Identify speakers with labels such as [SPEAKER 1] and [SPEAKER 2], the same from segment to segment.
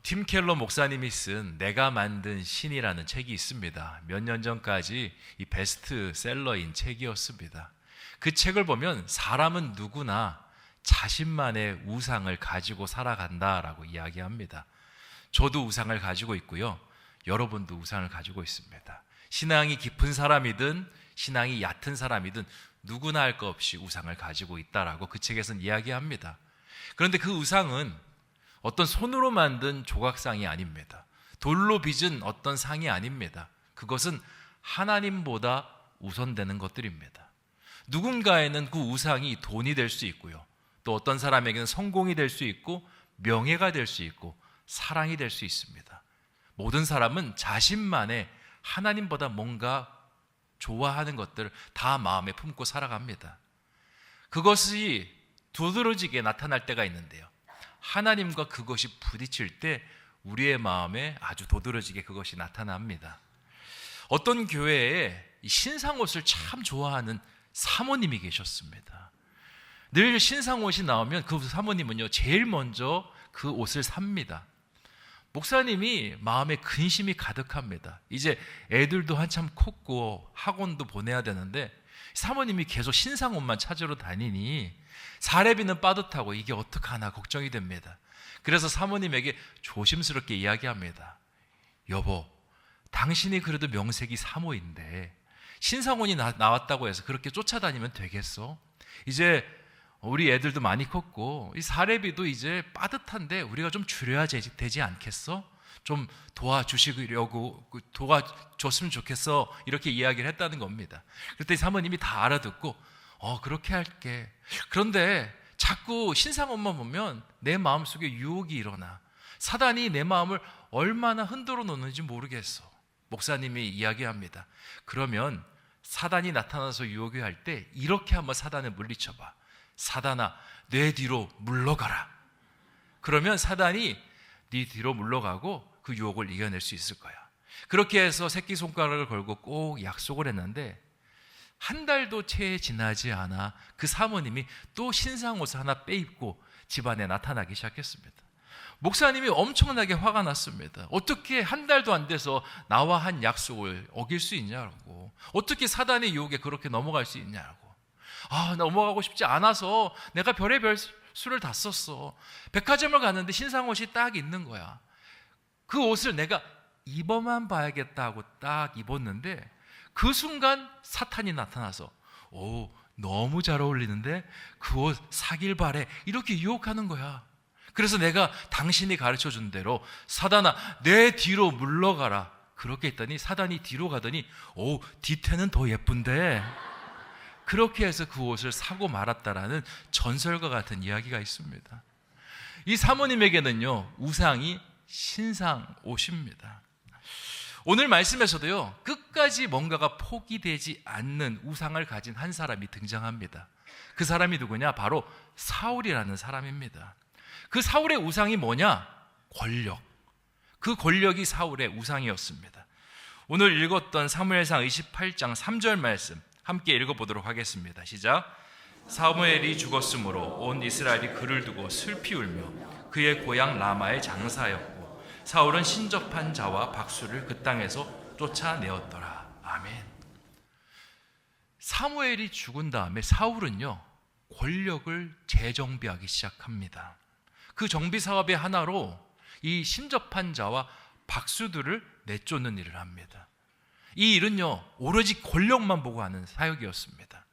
[SPEAKER 1] 팀 켈러 목사님이 쓴 내가 만든 신이라는 책이 있습니다. 몇 년 전까지 이 베스트셀러인 책이었습니다. 그 책을 보면 사람은 누구나 자신만의 우상을 가지고 살아간다라고 이야기합니다. 저도 우상을 가지고 있고요. 여러분도 우상을 가지고 있습니다. 신앙이 깊은 사람이든 신앙이 얕은 사람이든 누구나 할 것 없이 우상을 가지고 있다라고 그 책에서는 이야기합니다. 그런데 그 우상은 어떤 손으로 만든 조각상이 아닙니다. 돌로 빚은 어떤 상이 아닙니다. 그것은 하나님보다 우선되는 것들입니다. 누군가에는 그 우상이 돈이 될 수 있고요. 또 어떤 사람에게는 성공이 될 수 있고 명예가 될 수 있고 사랑이 될 수 있습니다. 모든 사람은 자신만의 하나님보다 뭔가 좋아하는 것들을 다 마음에 품고 살아갑니다. 그것이 두드러지게 나타날 때가 있는데요. 하나님과 그것이 부딪힐 때 우리의 마음에 아주 도드라지게 그것이 나타납니다. 어떤 교회에 신상 옷을 참 좋아하는 사모님이 계셨습니다. 늘 신상 옷이 나오면 그 사모님은요, 제일 먼저 그 옷을 삽니다. 목사님이 마음에 근심이 가득합니다. 이제 애들도 한참 컸고 학원도 보내야 되는데 사모님이 계속 신상 옷만 찾으러 다니니 사례비는 빠듯하고 이게 어떡하나 걱정이 됩니다. 그래서 사모님에게 조심스럽게 이야기합니다. 여보, 당신이 그래도 명색이 사모인데 신상원이 나왔다고 해서 그렇게 쫓아다니면 되겠어? 이제 우리 애들도 많이 컸고 이 사례비도 이제 빠듯한데 우리가 좀 줄여야 되지 않겠어? 좀 도와줬으면 좋겠어. 이렇게 이야기를 했다는 겁니다. 그때 사모님이 다 알아듣고 그렇게 할게. 그런데 자꾸 신상옷만 보면 내 마음속에 유혹이 일어나. 사단이 내 마음을 얼마나 흔들어 놓는지 모르겠어. 목사님이 이야기합니다. 그러면 사단이 나타나서 유혹을 할 때 이렇게 한번 사단을 물리쳐봐. 사단아, 내 뒤로 물러가라. 그러면 사단이 네 뒤로 물러가고 그 유혹을 이겨낼 수 있을 거야. 그렇게 해서 새끼손가락을 걸고 꼭 약속을 했는데 한 달도 채 지나지 않아 그 사모님이 또 신상 옷을 하나 빼입고 집안에 나타나기 시작했습니다. 목사님이 엄청나게 화가 났습니다. 어떻게 한 달도 안 돼서 나와 한 약속을 어길 수 있냐고. 어떻게 사단의 유혹에 그렇게 넘어갈 수 있냐고. 넘어가고 싶지 않아서 내가 별의별 수를 다 썼어. 백화점을 갔는데 신상 옷이 딱 있는 거야. 그 옷을 내가 입어만 봐야겠다 하고 딱 입었는데 그 순간 사탄이 나타나서 너무 잘 어울리는데 그 옷 사길 바래. 이렇게 유혹하는 거야. 그래서 내가 당신이 가르쳐준 대로 사단아, 내 뒤로 물러가라. 그렇게 했더니 사단이 뒤로 가더니 뒤태는 더 예쁜데 그렇게 해서 그 옷을 사고 말았다라는 전설과 같은 이야기가 있습니다. 이 사모님에게는요, 우상이 신상 옷입니다. 오늘 말씀에서도요, 끝까지 뭔가가 포기되지 않는 우상을 가진 한 사람이 등장합니다. 그 사람이 누구냐? 바로 사울이라는 사람입니다. 그 사울의 우상이 뭐냐? 권력. 그 권력이 사울의 우상이었습니다. 오늘 읽었던 사무엘상 28장 3절 말씀 함께 읽어보도록 하겠습니다. 시작. 사무엘이 죽었으므로 온 이스라엘이 그를 두고 슬피 울며 그의 고향 라마에 장사하였고 사울은 신접한 자와 박수를 그 땅에서 쫓아내었더라. 아멘. 사무엘이 죽은 다음에 사울은요, 권력을 재정비하기 시작합니다. 그 정비 사업의 하나로 이 신접한 자와 박수들을 내쫓는 일을 합니다. 이 일은요, 오로지 권력만 보고 하는 사역이었습니다.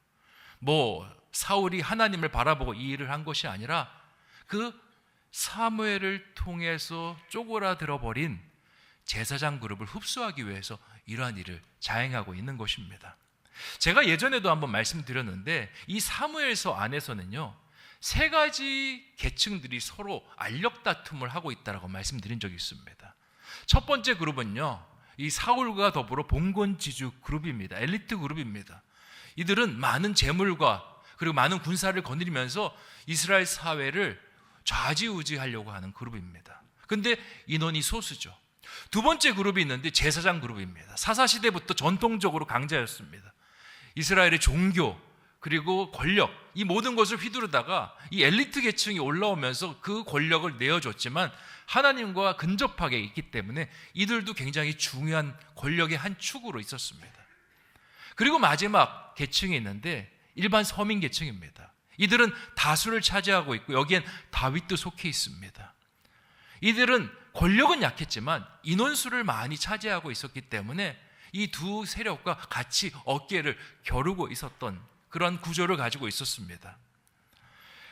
[SPEAKER 1] 사울이 하나님을 바라보고 이 일을 한 것이 아니라 그 사무엘을 통해서 쪼그라들어 버린 제사장 그룹을 흡수하기 위해서 이러한 일을 자행하고 있는 것입니다. 제가 예전에도 한번 말씀드렸는데 이 사무엘서 안에서는요, 세 가지 계층들이 서로 알력 다툼을 하고 있다고 말씀드린 적이 있습니다. 첫 번째 그룹은요, 이 사울과 더불어 봉건지주 그룹입니다. 엘리트 그룹입니다. 이들은 많은 재물과 그리고 많은 군사를 거느리면서 이스라엘 사회를 좌지우지하려고 하는 그룹입니다. 근데 인원이 소수죠. 두 번째 그룹이 있는데 제사장 그룹입니다. 사사시대부터 전통적으로 강자였습니다. 이스라엘의 종교 그리고 권력, 이 모든 것을 휘두르다가 이 엘리트 계층이 올라오면서 그 권력을 내어줬지만 하나님과 근접하게 있기 때문에 이들도 굉장히 중요한 권력의 한 축으로 있었습니다. 그리고 마지막 계층이 있는데 일반 서민 계층입니다. 이들은 다수를 차지하고 있고 여기엔 다윗도 속해 있습니다. 이들은 권력은 약했지만 인원수를 많이 차지하고 있었기 때문에 이 두 세력과 같이 어깨를 겨루고 있었던 그런 구조를 가지고 있었습니다.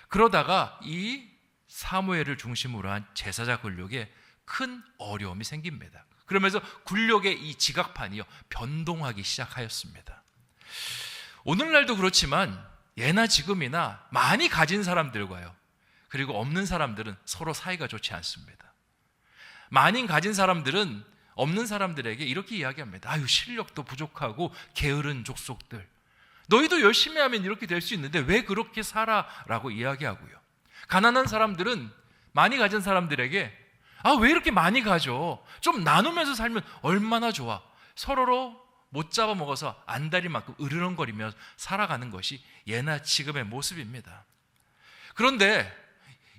[SPEAKER 1] 그러다가 이 사무엘을 중심으로 한 제사장 권력에 큰 어려움이 생깁니다. 그러면서 권력의 이 지각판이요 변동하기 시작하였습니다. 오늘날도 그렇지만 예나 지금이나 많이 가진 사람들과요 그리고 없는 사람들은 서로 사이가 좋지 않습니다. 많이 가진 사람들은 없는 사람들에게 이렇게 이야기합니다. 아유, 실력도 부족하고 게으른 족속들, 너희도 열심히 하면 이렇게 될 수 있는데 왜 그렇게 살아? 라고 이야기하고요. 가난한 사람들은 많이 가진 사람들에게 왜 이렇게 많이 가져? 좀 나누면서 살면 얼마나 좋아. 서로로 못 잡아먹어서 안달이만큼 으르렁거리며 살아가는 것이 예나 지금의 모습입니다. 그런데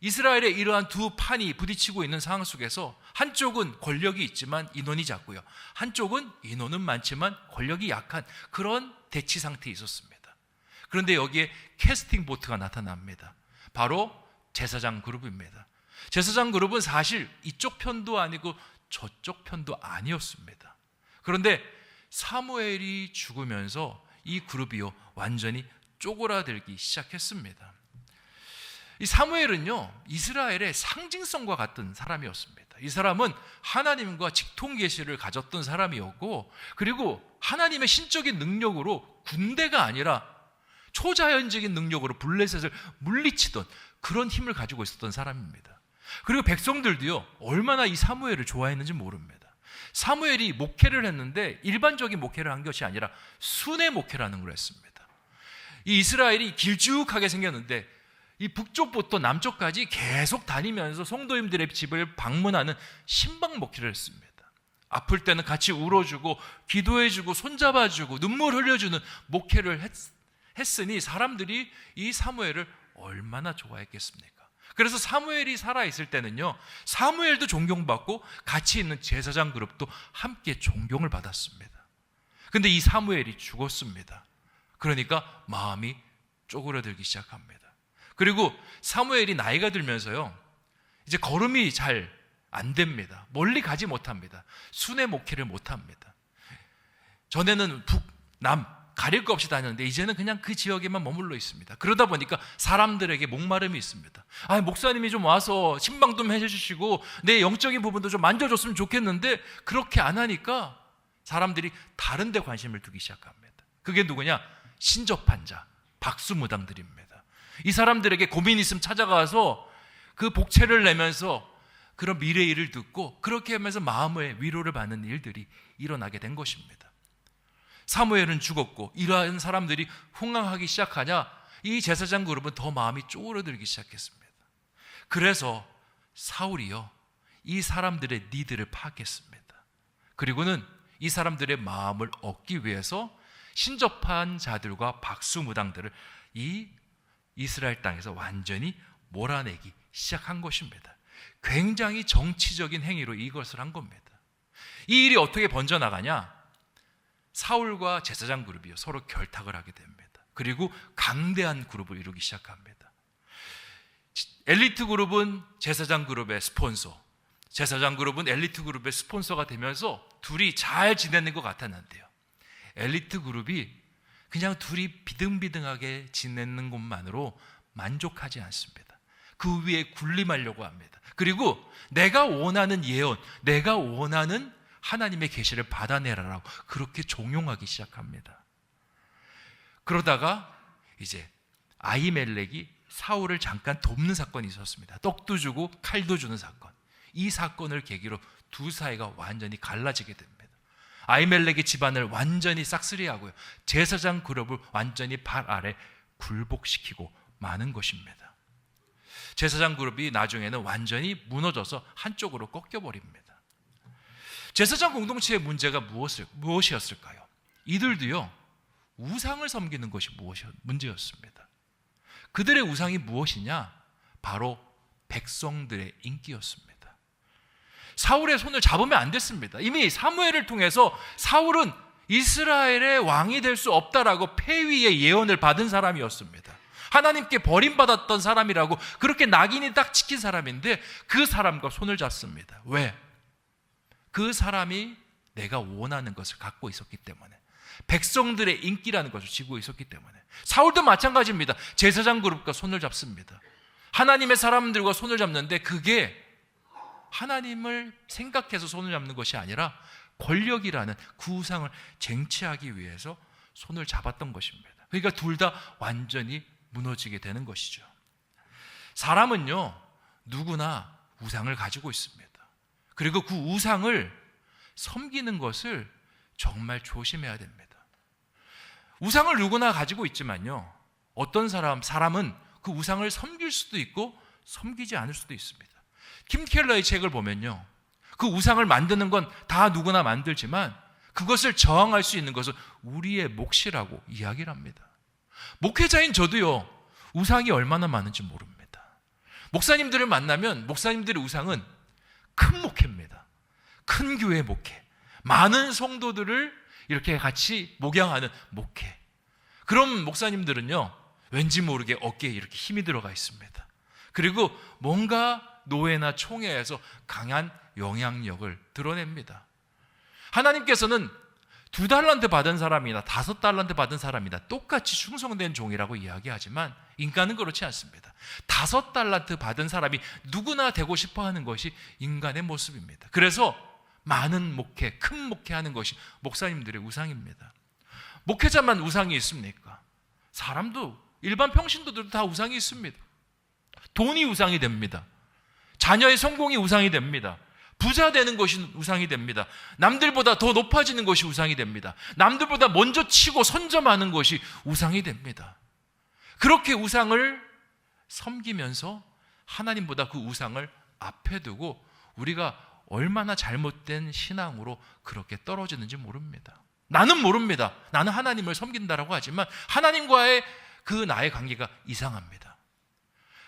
[SPEAKER 1] 이스라엘의 이러한 두 판이 부딪히고 있는 상황 속에서 한쪽은 권력이 있지만 인원이 작고요, 한쪽은 인원은 많지만 권력이 약한 그런 대치 상태에 있었습니다. 그런데 여기에 캐스팅 보트가 나타납니다. 바로 제사장 그룹입니다. 제사장 그룹은 사실 이쪽 편도 아니고 저쪽 편도 아니었습니다. 그런데 사무엘이 죽으면서 이 그룹이요 완전히 쪼그라들기 시작했습니다. 이 사무엘은요 이스라엘의 상징성과 같은 사람이었습니다. 이 사람은 하나님과 직통 계시를 가졌던 사람이었고, 그리고 하나님의 신적인 능력으로 군대가 아니라 초자연적인 능력으로 블레셋을 물리치던 그런 힘을 가지고 있었던 사람입니다. 그리고 백성들도요 얼마나 이 사무엘을 좋아했는지 모릅니다. 사무엘이 목회를 했는데 일반적인 목회를 한 것이 아니라 순회 목회라는 걸 했습니다. 이 이스라엘이 길쭉하게 생겼는데 이 북쪽부터 남쪽까지 계속 다니면서 성도님들의 집을 방문하는 신방 목회를 했습니다. 아플 때는 같이 울어주고 기도해주고 손잡아주고 눈물 흘려주는 목회를 했으니 사람들이 이 사무엘을 얼마나 좋아했겠습니까? 그래서 사무엘이 살아있을 때는요 사무엘도 존경받고 같이 있는 제사장 그룹도 함께 존경을 받았습니다. 근데 이 사무엘이 죽었습니다. 그러니까 마음이 쪼그라들기 시작합니다. 그리고 사무엘이 나이가 들면서요 이제 걸음이 잘 안 됩니다. 멀리 가지 못합니다. 순회 목회를 못합니다. 전에는 북, 남 가릴 거 없이 다녔는데 이제는 그냥 그 지역에만 머물러 있습니다. 그러다 보니까 사람들에게 목마름이 있습니다. 목사님이 좀 와서 신방 좀 해주시고 내 영적인 부분도 좀 만져줬으면 좋겠는데 그렇게 안 하니까 사람들이 다른 데 관심을 두기 시작합니다. 그게 누구냐? 신접한 자, 박수무당들입니다. 이 사람들에게 고민 있으면 찾아가서 그 복채를 내면서 그런 미래의 일을 듣고 그렇게 하면서 마음의 위로를 받는 일들이 일어나게 된 것입니다. 사무엘은 죽었고 이러한 사람들이 흥황하기 시작하냐 이 제사장 그룹은 더 마음이 쪼그라들기 시작했습니다. 그래서 사울이요 이 사람들의 니드를 파악했습니다. 그리고는 이 사람들의 마음을 얻기 위해서 신접한 자들과 박수무당들을 이 이스라엘 땅에서 완전히 몰아내기 시작한 것입니다. 굉장히 정치적인 행위로 이것을 한 겁니다. 이 일이 어떻게 번져나가냐? 사울과 제사장 그룹이요 서로 결탁을 하게 됩니다. 그리고 강대한 그룹을 이루기 시작합니다. 엘리트 그룹은 제사장 그룹의 스폰서, 제사장 그룹은 엘리트 그룹의 스폰서가 되면서 둘이 잘 지내는 것 같았는데요 엘리트 그룹이 그냥 둘이 비등비등하게 지내는 것만으로 만족하지 않습니다. 그 위에 군림하려고 합니다. 그리고 내가 원하는 예언, 내가 원하는 하나님의 계시를 받아내라라고 그렇게 종용하기 시작합니다. 그러다가 이제 아히멜렉이 사울을 잠깐 돕는 사건이 있었습니다. 떡도 주고 칼도 주는 사건. 이 사건을 계기로 두 사이가 완전히 갈라지게 됩니다. 아히멜렉의 집안을 완전히 싹쓸이하고요 제사장 그룹을 완전히 발 아래 굴복시키고 마는 것입니다. 제사장 그룹이 나중에는 완전히 무너져서 한쪽으로 꺾여버립니다. 제사장 공동체의 문제가 무엇이었을까요? 이들도요 우상을 섬기는 것이 문제였습니다. 그들의 우상이 무엇이냐? 바로 백성들의 인기였습니다. 사울의 손을 잡으면 안 됐습니다. 이미 사무엘을 통해서 사울은 이스라엘의 왕이 될 수 없다라고 폐위의 예언을 받은 사람이었습니다. 하나님께 버림받았던 사람이라고 그렇게 낙인이 딱 찍힌 사람인데 그 사람과 손을 잡습니다. 왜? 그 사람이 내가 원하는 것을 갖고 있었기 때문에, 백성들의 인기라는 것을 지고 있었기 때문에. 사울도 마찬가지입니다. 제사장 그룹과 손을 잡습니다. 하나님의 사람들과 손을 잡는데 그게 하나님을 생각해서 손을 잡는 것이 아니라 권력이라는 그 우상을 쟁취하기 위해서 손을 잡았던 것입니다. 그러니까 둘 다 완전히 무너지게 되는 것이죠. 사람은요, 누구나 우상을 가지고 있습니다. 그리고 그 우상을 섬기는 것을 정말 조심해야 됩니다. 우상을 누구나 가지고 있지만요, 어떤 사람은 그 우상을 섬길 수도 있고 섬기지 않을 수도 있습니다. 킴 켈러의 책을 보면요, 그 우상을 만드는 건 다 누구나 만들지만 그것을 저항할 수 있는 것은 우리의 몫이라고 이야기를 합니다. 목회자인 저도요, 우상이 얼마나 많은지 모릅니다. 목사님들을 만나면 목사님들의 우상은 큰 목회입니다. 큰 교회 목회, 많은 성도들을 이렇게 같이 목양하는 목회. 그런 목사님들은요, 왠지 모르게 어깨에 이렇게 힘이 들어가 있습니다. 그리고 뭔가 노회나 총회에서 강한 영향력을 드러냅니다. 하나님께서는 2달란트 받은 사람이나 5달란트 받은 사람이나 똑같이 충성된 종이라고 이야기하지만 인간은 그렇지 않습니다. 5달란트 받은 사람이 누구나 되고 싶어하는 것이 인간의 모습입니다. 그래서 많은 목회, 큰 목회하는 것이 목사님들의 우상입니다. 목회자만 우상이 있습니까? 사람도, 일반 평신도들도 다 우상이 있습니다. 돈이 우상이 됩니다. 자녀의 성공이 우상이 됩니다. 부자 되는 것이 우상이 됩니다. 남들보다 더 높아지는 것이 우상이 됩니다. 남들보다 먼저 치고 선점하는 것이 우상이 됩니다. 그렇게 우상을 섬기면서 하나님보다 그 우상을 앞에 두고 우리가 얼마나 잘못된 신앙으로 그렇게 떨어지는지 모릅니다. 나는 모릅니다. 나는 하나님을 섬긴다라고 하지만 하나님과의 그 나의 관계가 이상합니다.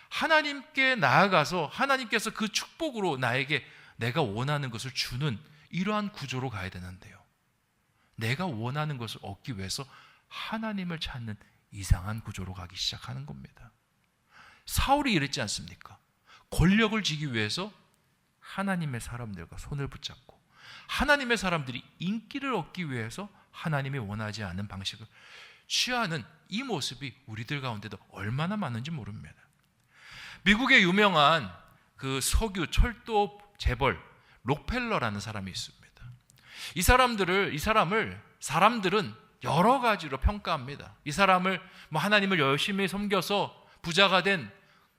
[SPEAKER 1] 하나님께 나아가서 하나님께서 그 축복으로 나에게 내가 원하는 것을 주는 이러한 구조로 가야 되는데요, 내가 원하는 것을 얻기 위해서 하나님을 찾는 이상한 구조로 가기 시작하는 겁니다. 사울이 이랬지 않습니까? 권력을 쥐기 위해서 하나님의 사람들과 손을 붙잡고, 하나님의 사람들이 인기를 얻기 위해서 하나님이 원하지 않는 방식을 취하는 이 모습이 우리들 가운데도 얼마나 많은지 모릅니다. 미국의 유명한 그 석유 철도 재벌 록펠러라는 사람이 있습니다. 이 사람을 사람들은 여러 가지로 평가합니다. 이 사람을 하나님을 열심히 섬겨서 부자가 된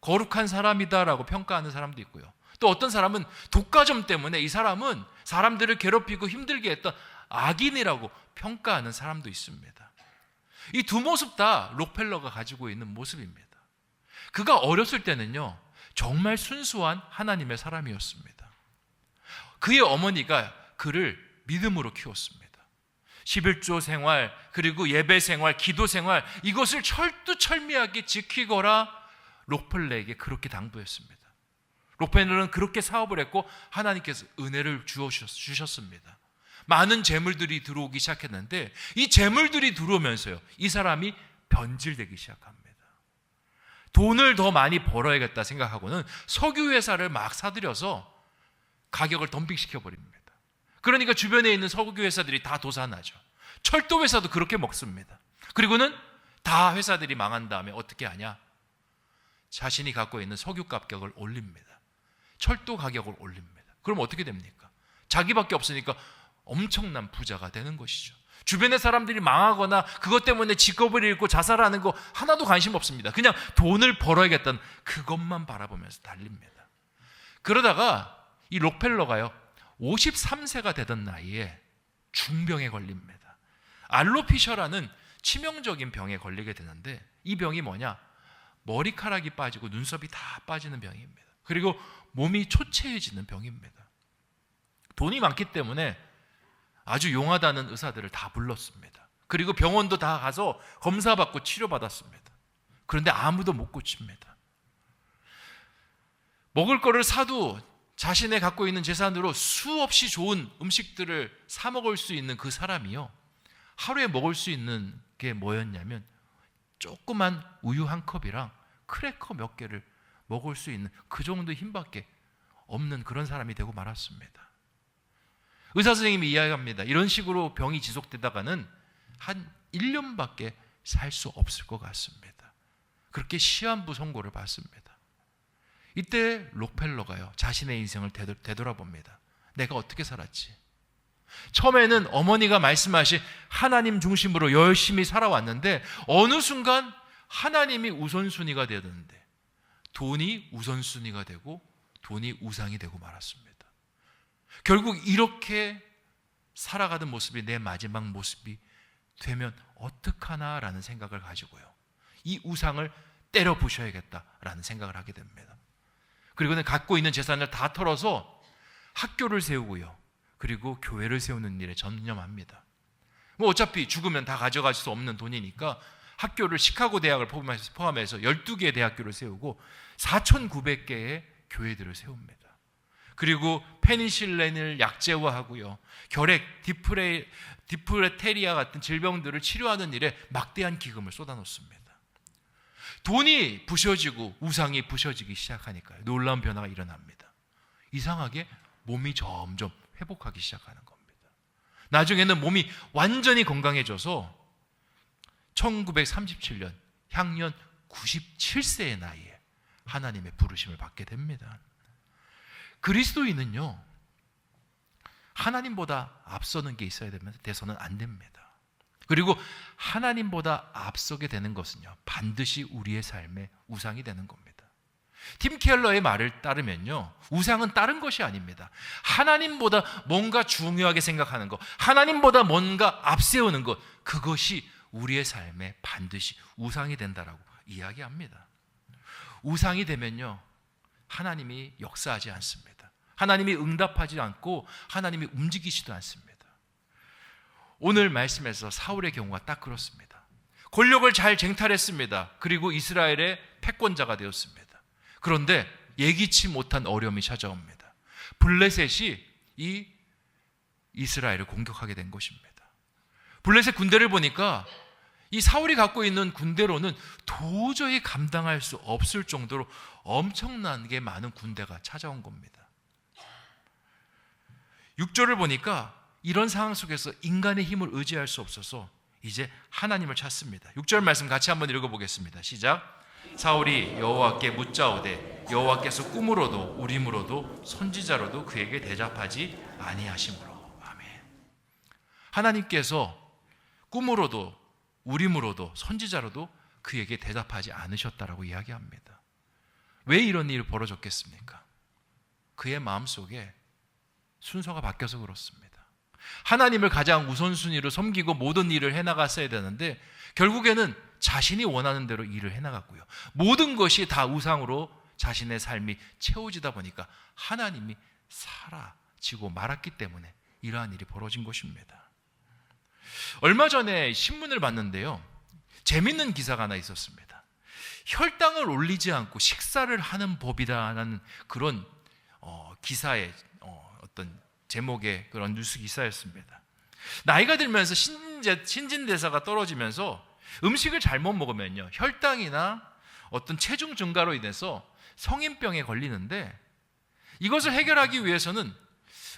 [SPEAKER 1] 거룩한 사람이다라고 평가하는 사람도 있고요. 또 어떤 사람은 독과점 때문에 이 사람은 사람들을 괴롭히고 힘들게 했던 악인이라고 평가하는 사람도 있습니다. 이 두 모습 다 록펠러가 가지고 있는 모습입니다. 그가 어렸을 때는요, 정말 순수한 하나님의 사람이었습니다. 그의 어머니가 그를 믿음으로 키웠습니다. 11조 생활, 그리고 예배 생활, 기도 생활, 이것을 철두철미하게 지키거라 록펠러에게 그렇게 당부했습니다. 록펠러는 그렇게 사업을 했고 하나님께서 은혜를 주셨습니다. 많은 재물들이 들어오기 시작했는데 이 재물들이 들어오면서요, 이 사람이 변질되기 시작합니다. 돈을 더 많이 벌어야겠다 생각하고는 석유 회사를 막 사들여서 가격을 덤핑시켜 버립니다. 그러니까 주변에 있는 석유 회사들이 다 도산하죠. 철도 회사도 그렇게 먹습니다. 그리고는 다 회사들이 망한 다음에 어떻게 하냐? 자신이 갖고 있는 석유 가격을 올립니다. 철도 가격을 올립니다. 그럼 어떻게 됩니까? 자기밖에 없으니까 엄청난 부자가 되는 것이죠. 주변의 사람들이 망하거나 그것 때문에 직업을 잃고 자살하는 거 하나도 관심 없습니다. 그냥 돈을 벌어야겠다는 그것만 바라보면서 달립니다. 그러다가 이 록펠러가요, 53세가 되던 나이에 중병에 걸립니다. 알로피셔라는 치명적인 병에 걸리게 되는데 이 병이 뭐냐? 머리카락이 빠지고 눈썹이 다 빠지는 병입니다. 그리고 몸이 초췌해지는 병입니다. 돈이 많기 때문에 아주 용하다는 의사들을 다 불렀습니다. 그리고 병원도 다 가서 검사받고 치료받았습니다. 그런데 아무도 못 고칩니다. 먹을 거를 사도 자신의 갖고 있는 재산으로 수없이 좋은 음식들을 사 먹을 수 있는 그 사람이요, 하루에 먹을 수 있는 게 뭐였냐면 조그만 우유 한 컵이랑 크래커 몇 개를 먹을 수 있는 그 정도 힘밖에 없는 그런 사람이 되고 말았습니다. 의사 선생님이 이야기합니다. 이런 식으로 병이 지속되다가는 한 1년밖에 살 수 없을 것 같습니다. 그렇게 시한부 선고를 받습니다. 이때 록펠러가요, 자신의 인생을 되돌아봅니다. 내가 어떻게 살았지? 처음에는 어머니가 말씀하신 하나님 중심으로 열심히 살아왔는데 어느 순간 하나님이 우선순위가 되었는데 돈이 우선순위가 되고 돈이 우상이 되고 말았습니다. 결국 이렇게 살아가던 모습이 내 마지막 모습이 되면 어떡하나라는 생각을 가지고요, 이 우상을 때려 부셔야겠다라는 생각을 하게 됩니다. 그리고는 갖고 있는 재산을 다 털어서 학교를 세우고요, 그리고 교회를 세우는 일에 전념합니다. 뭐 어차피 죽으면 다 가져갈 수 없는 돈이니까 학교를 시카고 대학을 포함해서 12개의 대학교를 세우고 4,900개의 교회들을 세웁니다. 그리고 페니실린을 약제화하고요, 결핵, 디프레테리아 같은 질병들을 치료하는 일에 막대한 기금을 쏟아놓습니다. 돈이 부셔지고 우상이 부셔지기 시작하니까요, 놀라운 변화가 일어납니다. 이상하게 몸이 점점 회복하기 시작하는 겁니다. 나중에는 몸이 완전히 건강해져서 1937년 향년 97세의 나이에 하나님의 부르심을 받게 됩니다. 그리스도인은요, 하나님보다 앞서는 게 있어야 돼서는 안 됩니다. 그리고 하나님보다 앞서게 되는 것은요, 반드시 우리의 삶의 우상이 되는 겁니다. 팀 켈러의 말을 따르면요, 우상은 다른 것이 아닙니다. 하나님보다 뭔가 중요하게 생각하는 것, 하나님보다 뭔가 앞세우는 것, 그것이 우리의 삶에 반드시 우상이 된다라고 이야기합니다. 우상이 되면요, 하나님이 역사하지 않습니다. 하나님이 응답하지 않고 하나님이 움직이지도 않습니다. 오늘 말씀에서 사울의 경우가 딱 그렇습니다. 권력을 잘 쟁탈했습니다. 그리고 이스라엘의 패권자가 되었습니다. 그런데 예기치 못한 어려움이 찾아옵니다. 블레셋이 이 이스라엘을 공격하게 된 것입니다. 블레셋 군대를 보니까 이 사울이 갖고 있는 군대로는 도저히 감당할 수 없을 정도로 엄청나게 많은 군대가 찾아온 겁니다. 6절을 보니까 이런 상황 속에서 인간의 힘을 의지할 수 없어서 이제 하나님을 찾습니다. 6절 말씀 같이 한번 읽어보겠습니다. 시작. 사울이 여호와께 묻자오되 여호와께서 꿈으로도 우림으로도 선지자로도 그에게 대답하지 아니하심으로. 아멘. 하나님께서 꿈으로도 우림으로도 선지자로도 그에게 대답하지 않으셨다라고 이야기합니다. 왜 이런 일이 벌어졌겠습니까? 그의 마음속에 순서가 바뀌어서 그렇습니다. 하나님을 가장 우선순위로 섬기고 모든 일을 해나갔어야 되는데 결국에는 자신이 원하는 대로 일을 해나갔고요, 모든 것이 다 우상으로 자신의 삶이 채워지다 보니까 하나님이 사라지고 말았기 때문에 이러한 일이 벌어진 것입니다. 얼마 전에 신문을 봤는데요, 재밌는 기사가 하나 있었습니다. 혈당을 올리지 않고 식사를 하는 법이라는 그런 기사의 어떤 제목의 그런 뉴스 기사였습니다. 나이가 들면서 신진대사가 떨어지면서 음식을 잘못 먹으면요, 혈당이나 어떤 체중 증가로 인해서 성인병에 걸리는데 이것을 해결하기 위해서는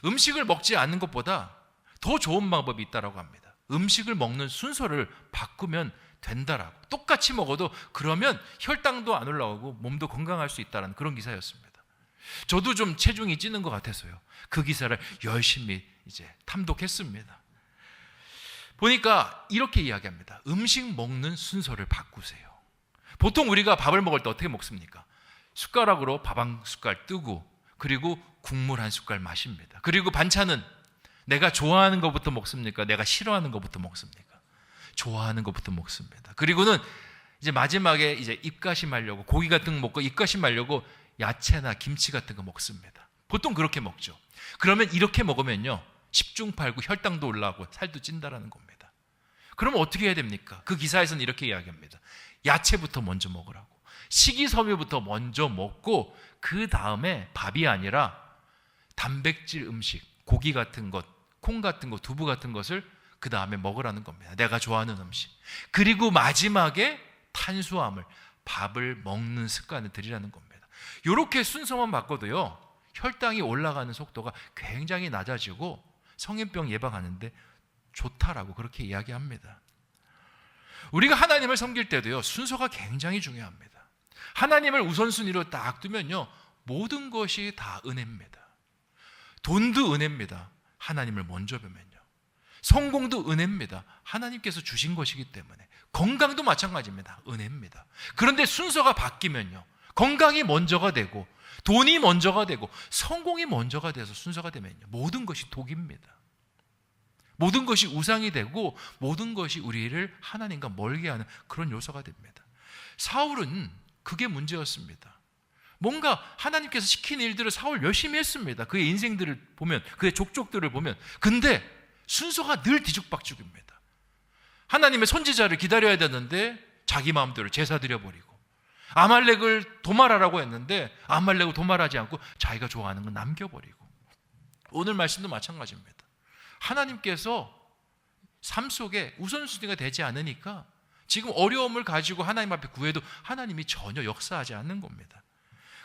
[SPEAKER 1] 음식을 먹지 않는 것보다 더 좋은 방법이 있다고 합니다. 음식을 먹는 순서를 바꾸면 된다라고. 똑같이 먹어도 그러면 혈당도 안 올라오고 몸도 건강할 수 있다는 그런 기사였습니다. 저도 좀 체중이 찌는 것 같아서요, 그 기사를 열심히 이제 탐독했습니다. 보니까 이렇게 이야기합니다. 음식 먹는 순서를 바꾸세요. 보통 우리가 밥을 먹을 때 어떻게 먹습니까? 숟가락으로 밥 한 숟갈 뜨고 그리고 국물 한 숟갈 마십니다. 그리고 반찬은 내가 좋아하는 것부터 먹습니까? 내가 싫어하는 것부터 먹습니까? 좋아하는 것부터 먹습니다. 그리고는 이제 마지막에 이제 입가심 하려고 고기 같은 거 먹고 입가심 하려고 야채나 김치 같은 거 먹습니다. 보통 그렇게 먹죠. 그러면 이렇게 먹으면요, 10중 8구 혈당도 올라가고 살도 찐다라는 겁니다. 그러면 어떻게 해야 됩니까? 그 기사에서는 이렇게 이야기합니다. 야채부터 먼저 먹으라고. 식이섬유부터 먼저 먹고 그 다음에 밥이 아니라 단백질 음식, 고기 같은 것, 콩 같은 것, 두부 같은 것을 그 다음에 먹으라는 겁니다. 내가 좋아하는 음식. 그리고 마지막에 탄수화물, 밥을 먹는 습관을 들이라는 겁니다. 이렇게 순서만 바꿔도요, 혈당이 올라가는 속도가 굉장히 낮아지고 성인병 예방하는데 좋다라고 그렇게 이야기합니다. 우리가 하나님을 섬길 때도요, 순서가 굉장히 중요합니다. 하나님을 우선순위로 딱 두면요, 모든 것이 다 은혜입니다. 돈도 은혜입니다. 하나님을 먼저 보면요. 성공도 은혜입니다. 하나님께서 주신 것이기 때문에. 건강도 마찬가지입니다. 은혜입니다. 그런데 순서가 바뀌면요, 건강이 먼저가 되고 돈이 먼저가 되고 성공이 먼저가 돼서 순서가 되면요, 모든 것이 독입니다. 모든 것이 우상이 되고 모든 것이 우리를 하나님과 멀게 하는 그런 요소가 됩니다. 사울은 그게 문제였습니다. 뭔가 하나님께서 시킨 일들을 사울 열심히 했습니다. 그의 인생들을 보면, 그의 족족들을 보면. 근데 순서가 늘 뒤죽박죽입니다. 하나님의 선지자를 기다려야 되는데 자기 마음대로 제사 드려버리고, 아말렉을 도말하라고 했는데 아말렉을 도말하지 않고 자기가 좋아하는 건 남겨버리고. 오늘 말씀도 마찬가지입니다. 하나님께서 삶 속에 우선순위가 되지 않으니까 지금 어려움을 가지고 하나님 앞에 구해도 하나님이 전혀 역사하지 않는 겁니다.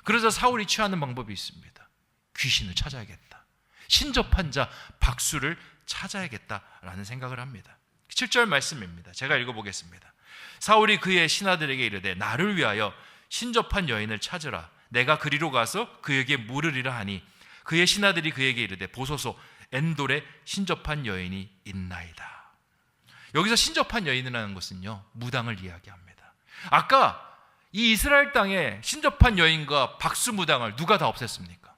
[SPEAKER 1] 그래서 사울이 취하는 방법이 있습니다. 귀신을 찾아야겠다. 신접한 자 박수를 찾아야겠다라는 생각을 합니다. 7절 말씀입니다. 제가 읽어보겠습니다. 사울이 그의 신하들에게 이르되 나를 위하여 신접한 여인을 찾으라. 내가 그리로 가서 그에게 물으리라 하니 그의 신하들이 그에게 이르되 보소서 엔돌에 신접한 여인이 있나이다. 여기서 신접한 여인이라는 것은요, 무당을 이야기합니다. 아까 이 이스라엘 땅에 신접한 여인과 박수무당을 누가 다 없앴습니까?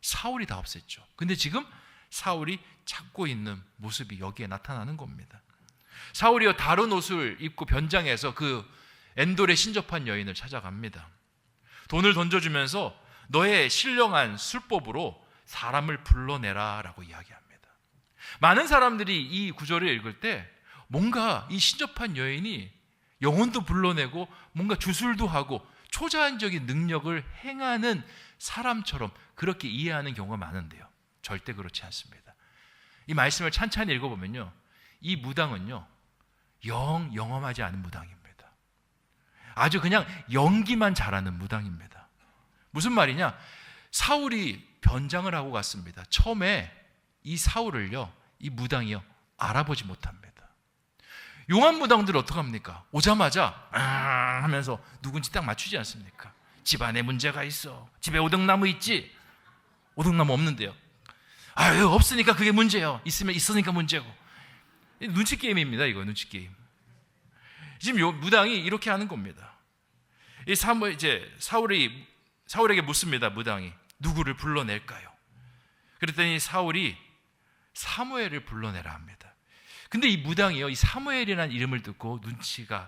[SPEAKER 1] 사울이 다 없앴죠. 근데 지금 사울이 찾고 있는 모습이 여기에 나타나는 겁니다. 사울이요, 다른 옷을 입고 변장해서 그 엔돌의 신접한 여인을 찾아갑니다. 돈을 던져주면서 너의 신령한 술법으로 사람을 불러내라 라고 이야기합니다. 많은 사람들이 이 구절을 읽을 때 뭔가 이 신접한 여인이 영혼도 불러내고 뭔가 주술도 하고 초자연적인 능력을 행하는 사람처럼 그렇게 이해하는 경우가 많은데요, 절대 그렇지 않습니다. 이 말씀을 찬찬히 읽어보면요, 이 무당은요, 영험하지 않은 무당입니다. 아주 그냥 연기만 잘하는 무당입니다. 무슨 말이냐? 사울이 변장을 하고 갔습니다. 처음에 이 사울을요, 이 무당이요, 알아보지 못합니다. 용한 무당들 어떡합니까? 오자마자 하면서 누군지 딱 맞추지 않습니까? 집안에 문제가 있어. 집에 오등나무 있지? 오등나무 없는데요. 아유, 없으니까 그게 문제예요. 있으면 있으니까 문제고. 눈치 게임입니다. 이거 눈치 게임. 지금 요 무당이 이렇게 하는 겁니다. 이 사울에게 묻습니다. 무당이 누구를 불러낼까요? 그랬더니 사울이 사무엘을 불러내라 합니다. 근데 이 무당이요, 이 사무엘이라는 이름을 듣고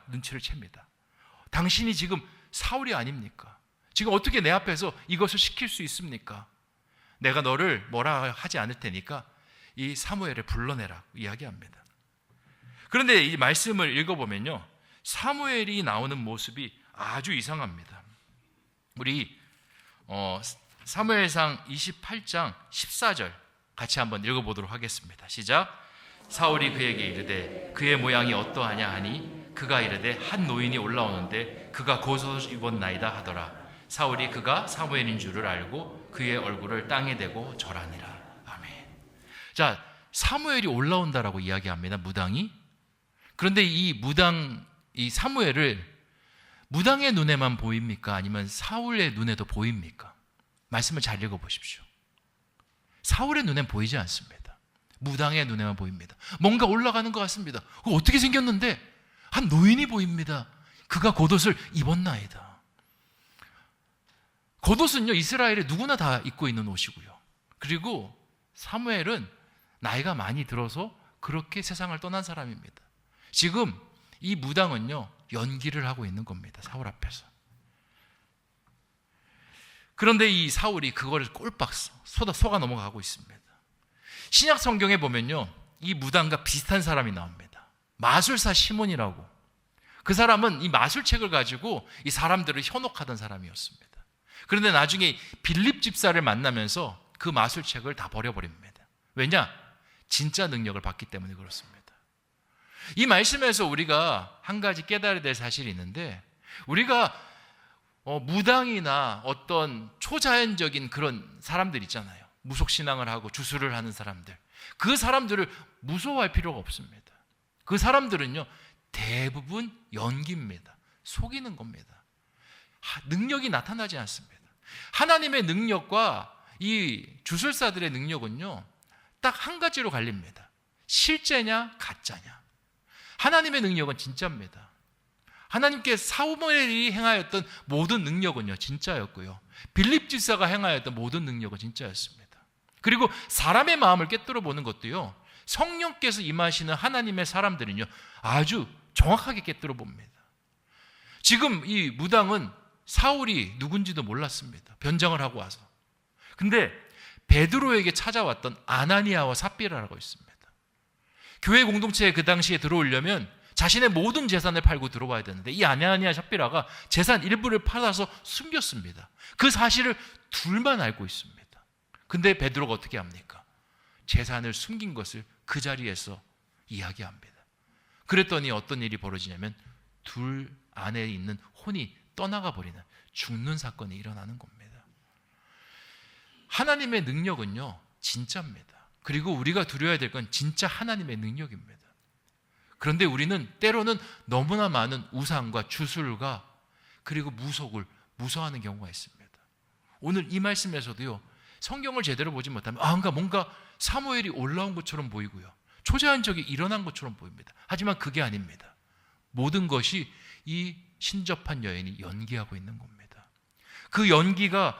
[SPEAKER 1] 눈치를 챕니다. 당신이 지금 사울이 아닙니까? 지금 어떻게 내 앞에서 이것을 시킬 수 있습니까? 내가 너를 뭐라 하지 않을 테니까 이 사무엘을 불러내라 이야기합니다. 그런데 이 말씀을 읽어보면요, 사무엘이 나오는 모습이 아주 이상합니다. 우리 사무엘상 28장 14절 같이 한번 읽어보도록 하겠습니다. 시작. 사울이 그에게 이르되 그의 모양이 어떠하냐 하니 그가 이르되 한 노인이 올라오는데 그가 겉옷을 입었나이다 하더라. 사울이 그가 사무엘인 줄을 알고 그의 얼굴을 땅에 대고 절하니라. 아멘. 자, 사무엘이 올라온다라고 이야기합니다. 무당이. 그런데 이 사무엘을 무당의 눈에만 보입니까? 아니면 사울의 눈에도 보입니까? 말씀을 잘 읽어보십시오. 사울의 눈엔 보이지 않습니다. 무당의 눈에만 보입니다. 뭔가 올라가는 것 같습니다. 어떻게 생겼는데 한 노인이 보입니다. 그가 겉옷을 입었나이다. 겉옷은요, 이스라엘에 누구나 다 입고 있는 옷이고요. 그리고 사무엘은 나이가 많이 들어서 그렇게 세상을 떠난 사람입니다. 지금 이 무당은요, 연기를 하고 있는 겁니다. 사울 앞에서. 그런데 이 사울이 그거를 꼴박 속아 넘어가고 있습니다. 신약 성경에 보면요, 이 무당과 비슷한 사람이 나옵니다. 마술사 시몬이라고. 그 사람은 이 마술책을 가지고 이 사람들을 현혹하던 사람이었습니다. 그런데 나중에 빌립 집사를 만나면서 그 마술책을 다 버려버립니다. 왜냐? 진짜 능력을 받기 때문에 그렇습니다. 이 말씀에서 우리가 한 가지 깨달아야 될 사실이 있는데, 우리가 무당이나 어떤 초자연적인 그런 사람들 있잖아요. 무속신앙을 하고 주술을 하는 사람들, 그 사람들을 무서워할 필요가 없습니다. 그 사람들은요, 대부분 연기입니다. 속이는 겁니다. 능력이 나타나지 않습니다. 하나님의 능력과 이 주술사들의 능력은요, 딱 한 가지로 갈립니다. 실제냐 가짜냐. 하나님의 능력은 진짜입니다. 하나님께 사무엘이 행하였던 모든 능력은요, 진짜였고요, 빌립 집사가 행하였던 모든 능력은 진짜였습니다. 그리고 사람의 마음을 꿰뚫어 보는 것도요, 성령께서 임하시는 하나님의 사람들은요, 아주 정확하게 꿰뚫어 봅니다. 지금 이 무당은 사울이 누군지도 몰랐습니다. 변장을 하고 와서. 근데 베드로에게 찾아왔던 아나니아와 삽비라라고 있습니다. 교회 공동체에 그 당시에 들어오려면 자신의 모든 재산을 팔고 들어와야 되는데, 이 아나니아 삽비라가 재산 일부를 팔아서 숨겼습니다. 그 사실을 둘만 알고 있습니다. 근데 베드로가 어떻게 합니까? 재산을 숨긴 것을 그 자리에서 이야기합니다. 그랬더니 어떤 일이 벌어지냐면 둘 안에 있는 혼이 떠나가 버리는, 죽는 사건이 일어나는 겁니다. 하나님의 능력은요, 진짜입니다. 그리고 우리가 두려워야 될 건 진짜 하나님의 능력입니다. 그런데 우리는 때로는 너무나 많은 우상과 주술과 그리고 무속을 무서워하는 경우가 있습니다. 오늘 이 말씀에서도요, 성경을 제대로 보지 못하면 뭔가 사무엘이 올라온 것처럼 보이고요, 초자연적이 일어난 것처럼 보입니다. 하지만 그게 아닙니다. 모든 것이 이 신접한 여인이 연기하고 있는 겁니다. 그 연기가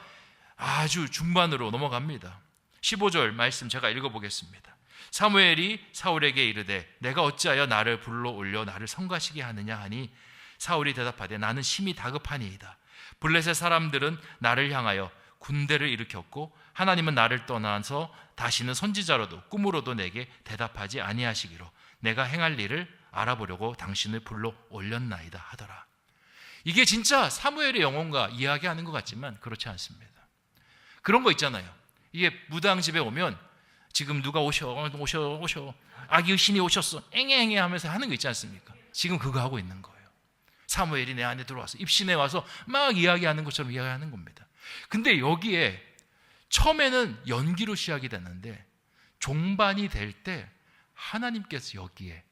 [SPEAKER 1] 아주 중반으로 넘어갑니다. 15절 말씀 제가 읽어보겠습니다. 사무엘이 사울에게 이르되 내가 어찌하여 나를 불러올려 나를 성가시게 하느냐 하니, 사울이 대답하되 나는 심히 다급하니이다. 블레셋 사람들은 나를 향하여 군대를 일으켰고 하나님은 나를 떠나서 다시는 선지자로도 꿈으로도 내게 대답하지 아니하시기로 내가 행할 일을 알아보려고 당신을 불러 올렸나이다 하더라. 이게 진짜 사무엘의 영혼과 이야기하는 것 같지만 그렇지 않습니다. 그런 거 있잖아요. 이게 무당 집에 오면 지금 누가 오셔 아기 신이 오셨어 앵앵앵 하면서 하는 거 있지 않습니까? 지금 그거 하고 있는 거예요. 사무엘이 내 안에 들어와서 입신에 와서 막 이야기하는 것처럼 이야기하는 겁니다. 근데 여기에 처음에는 연기로 시작이 됐는데 종반이 될 때 하나님께서 여기에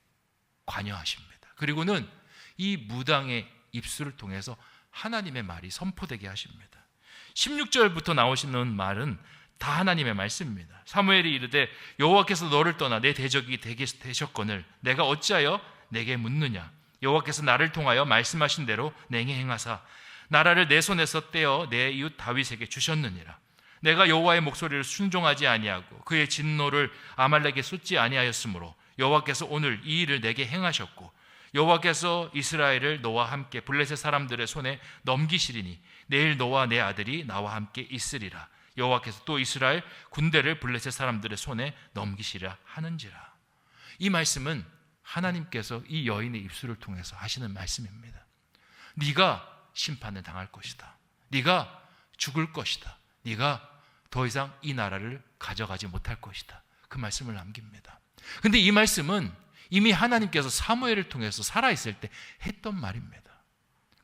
[SPEAKER 1] 관여하십니다. 그리고는 이 무당의 입술을 통해서 하나님의 말이 선포되게 하십니다. 16절부터 나오시는 말은 다 하나님의 말씀입니다. 사무엘이 이르되 여호와께서 너를 떠나 내 대적이 되게 되셨거늘 내가 어찌하여 내게 묻느냐. 여호와께서 나를 통하여 말씀하신 대로 내게 행하사 나라를 내 손에서 떼어 내 이웃 다윗에게 주셨느니라. 내가 여호와의 목소리를 순종하지 아니하고 그의 진노를 아말렉에 쏟지 아니하였으므로 여호와께서 오늘 이 일을 내게 행하셨고 여호와께서 이스라엘을 너와 함께 블레셋 사람들의 손에 넘기시리니 내일 너와 내 아들이 나와 함께 있으리라. 여호와께서 또 이스라엘 군대를 블레셋 사람들의 손에 넘기시리라 하는지라. 이 말씀은 하나님께서 이 여인의 입술을 통해서 하시는 말씀입니다. 네가 심판을 당할 것이다. 네가 죽을 것이다. 네가 더 이상 이 나라를 가져가지 못할 것이다. 그 말씀을 남깁니다. 근데 이 말씀은 이미 하나님께서 사무엘을 통해서 살아있을 때 했던 말입니다.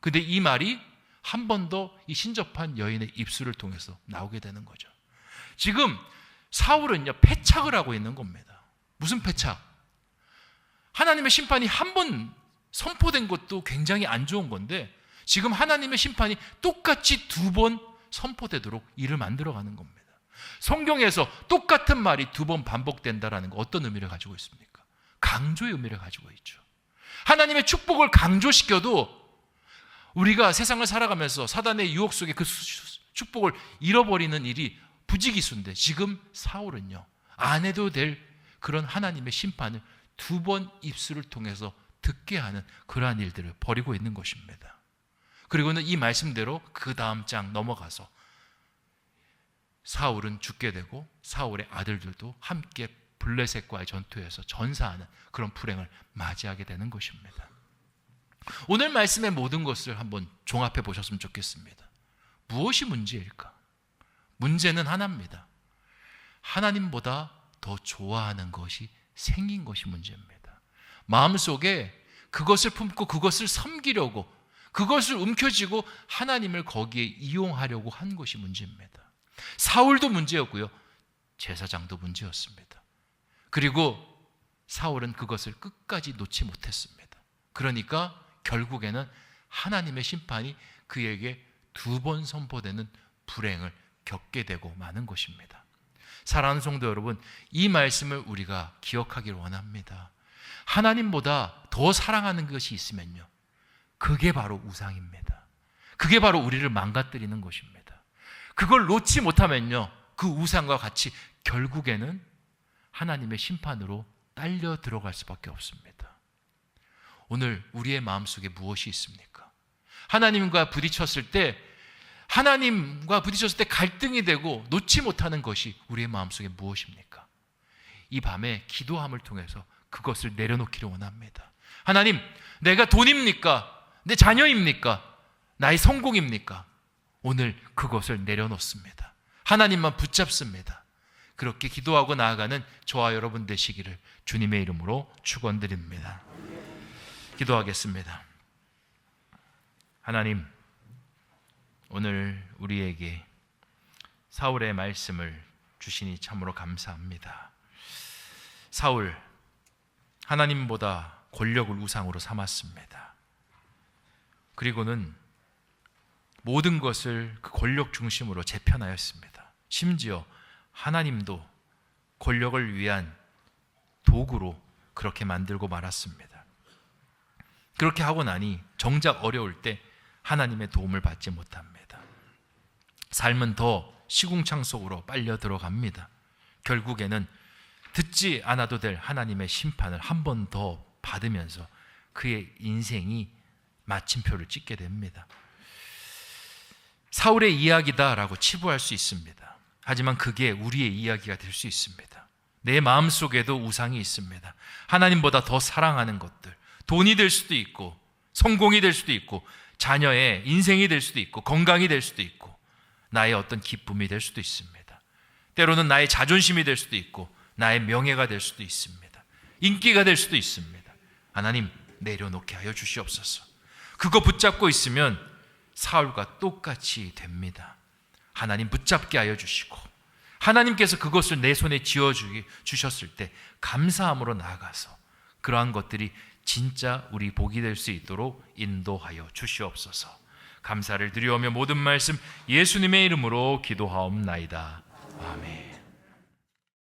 [SPEAKER 1] 근데 이 말이 한 번 더 이 신접한 여인의 입술을 통해서 나오게 되는 거죠. 지금 사울은요, 패착을 하고 있는 겁니다. 무슨 패착? 하나님의 심판이 한 번 선포된 것도 굉장히 안 좋은 건데 지금 하나님의 심판이 똑같이 두 번 선포되도록 일을 만들어가는 겁니다. 성경에서 똑같은 말이 두 번 반복된다는 거 어떤 의미를 가지고 있습니까? 강조의 의미를 가지고 있죠. 하나님의 축복을 강조시켜도 우리가 세상을 살아가면서 사단의 유혹 속에 그 축복을 잃어버리는 일이 부지기수인데 지금 사울은요, 안 해도 될 그런 하나님의 심판을 두 번 입술을 통해서 듣게 하는 그러한 일들을 벌이고 있는 것입니다. 그리고는 이 말씀대로 그 다음 장 넘어가서 사울은 죽게 되고 사울의 아들들도 함께 블레셋과의 전투에서 전사하는 그런 불행을 맞이하게 되는 것입니다. 오늘 말씀의 모든 것을 한번 종합해 보셨으면 좋겠습니다. 무엇이 문제일까? 문제는 하나입니다. 하나님보다 더 좋아하는 것이 생긴 것이 문제입니다. 마음속에 그것을 품고 그것을 섬기려고, 그것을 움켜쥐고 하나님을 거기에 이용하려고 한 것이 문제입니다. 사울도 문제였고요, 제사장도 문제였습니다. 그리고 사울은 그것을 끝까지 놓지 못했습니다. 그러니까 결국에는 하나님의 심판이 그에게 2번 선포되는 불행을 겪게 되고 마는 것입니다. 사랑하는 성도 여러분, 이 말씀을 우리가 기억하기를 원합니다. 하나님보다 더 사랑하는 것이 있으면요, 그게 바로 우상입니다. 그게 바로 우리를 망가뜨리는 것입니다. 그걸 놓지 못하면요, 그 우상과 같이 결국에는 하나님의 심판으로 딸려 들어갈 수밖에 없습니다. 오늘 우리의 마음속에 무엇이 있습니까? 하나님과 부딪혔을 때 갈등이 되고 놓지 못하는 것이 우리의 마음속에 무엇입니까? 이 밤에 기도함을 통해서 그것을 내려놓기를 원합니다. 하나님, 내가 돈입니까? 내 자녀입니까? 나의 성공입니까? 오늘 그것을 내려놓습니다. 하나님만 붙잡습니다. 그렇게 기도하고 나아가는 저와 여러분 되시기를 주님의 이름으로 축원드립니다. 기도하겠습니다. 하나님, 오늘 우리에게 사울의 말씀을 주시니 참으로 감사합니다. 사울, 하나님보다 권력을 우상으로 삼았습니다. 그리고는 모든 것을 그 권력 중심으로 재편하였습니다. 심지어 하나님도 권력을 위한 도구로 그렇게 만들고 말았습니다. 그렇게 하고 나니 정작 어려울 때 하나님의 도움을 받지 못합니다. 삶은 더 시궁창 속으로 빨려 들어갑니다. 결국에는 듣지 않아도 될 하나님의 심판을 한 번 더 받으면서 그의 인생이 마침표를 찍게 됩니다. 사울의 이야기다라고 치부할 수 있습니다. 하지만 그게 우리의 이야기가 될 수 있습니다. 내 마음속에도 우상이 있습니다. 하나님보다 더 사랑하는 것들, 돈이 될 수도 있고 성공이 될 수도 있고 자녀의 인생이 될 수도 있고 건강이 될 수도 있고 나의 어떤 기쁨이 될 수도 있습니다. 때로는 나의 자존심이 될 수도 있고 나의 명예가 될 수도 있습니다. 인기가 될 수도 있습니다. 하나님, 내려놓게 하여 주시옵소서. 그거 붙잡고 있으면 사울과 똑같이 됩니다. 하나님 붙잡게 하여 주시고 하나님께서 그것을 내 손에 쥐어주셨을 때 감사함으로 나아가서 그러한 것들이 진짜 우리 복이 될 수 있도록 인도하여 주시옵소서. 감사를 드리오며 모든 말씀 예수님의 이름으로 기도하옵나이다. 아멘.